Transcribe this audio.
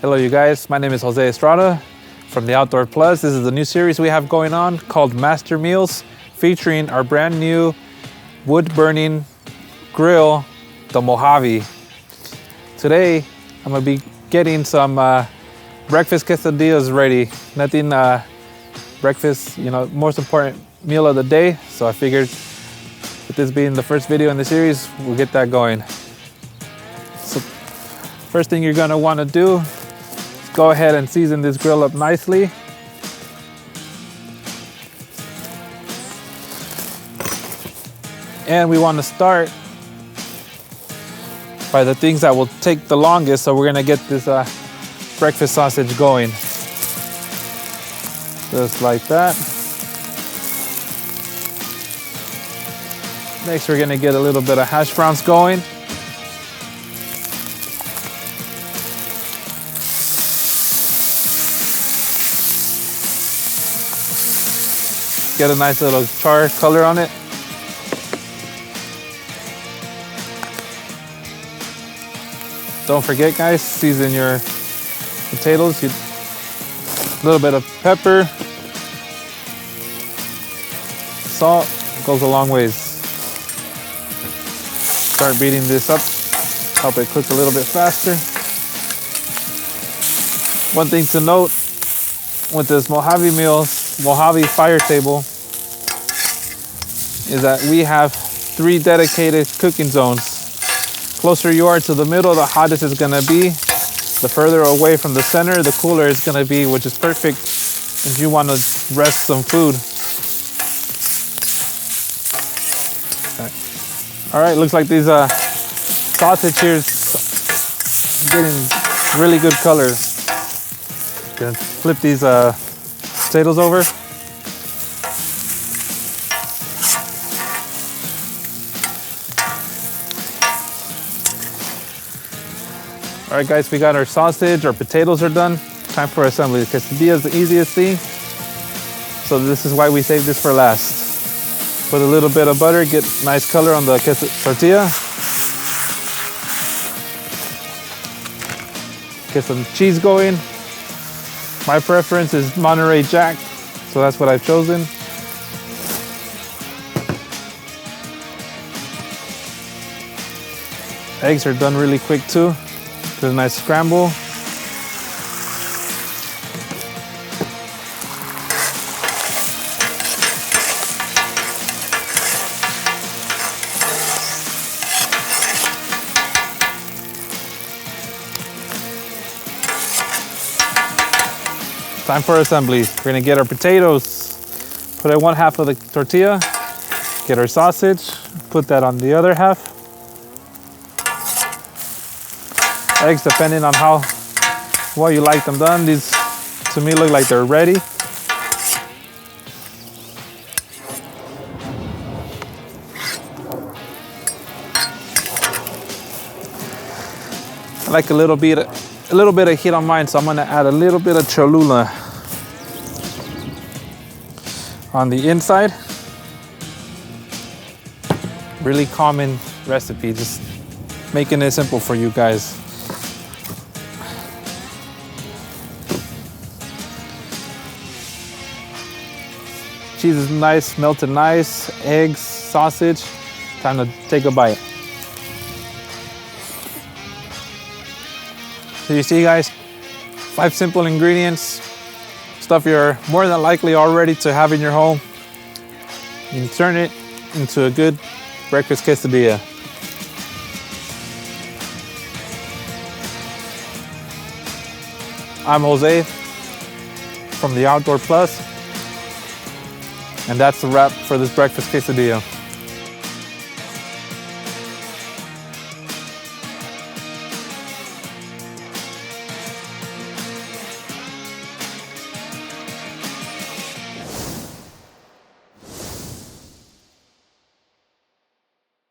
Hello you guys, my name is Jose Estrada from the Outdoor Plus. This is the new series we have going on called Master Meals, featuring our brand new wood burning grill, the Mojave. Today I'm gonna be getting some breakfast quesadillas ready. Nothing breakfast, most important meal of the day. So I figured with this being the first video in the series, we'll get that going. So first thing you're gonna wanna do is go ahead and season this grill up nicely. And we wanna start by the things that will take the longest. So we're gonna get this breakfast sausage going. Just like that. Next, we're gonna get a little bit of hash browns going. Get a nice little char color on it. Don't forget, guys, season your potatoes. A little bit of pepper, salt goes a long ways. Start beating this up, help it cook a little bit faster. One thing to note with this Mojave Meals, Mojave fire table, is that we have 3 dedicated cooking zones. Closer you are to the middle, the hottest it's gonna be. The further away from the center, the cooler it's gonna be, which is perfect if you wanna rest some food. All right, looks like these sausage here is getting really good color. Gonna flip these potatoes over. All right, guys, we got our sausage, our potatoes are done. Time for assembly. The quesadilla is the easiest thing, so this is why we saved this for last. Put a little bit of butter, get nice color on the tortilla. Get some cheese going. My preference is Monterey Jack, so that's what I've chosen. Eggs are done really quick too. Get a nice scramble. Time for assembly. We're gonna get our potatoes, put in one half of the tortilla, get our sausage, put that on the other half. Eggs, depending on how well you like them done. These, to me, look like they're ready. I like a little bit of heat on mine, so I'm gonna add a little bit of Cholula on the inside. Really common recipe, just making it simple for you guys. Cheese is nice, melted nice, eggs, sausage. Time to take a bite. So you see, guys, 5 simple ingredients, stuff you're more than likely already to have in your home. You can turn it into a good breakfast quesadilla. I'm Jose from the Outdoor Plus, and that's the wrap for this breakfast quesadilla.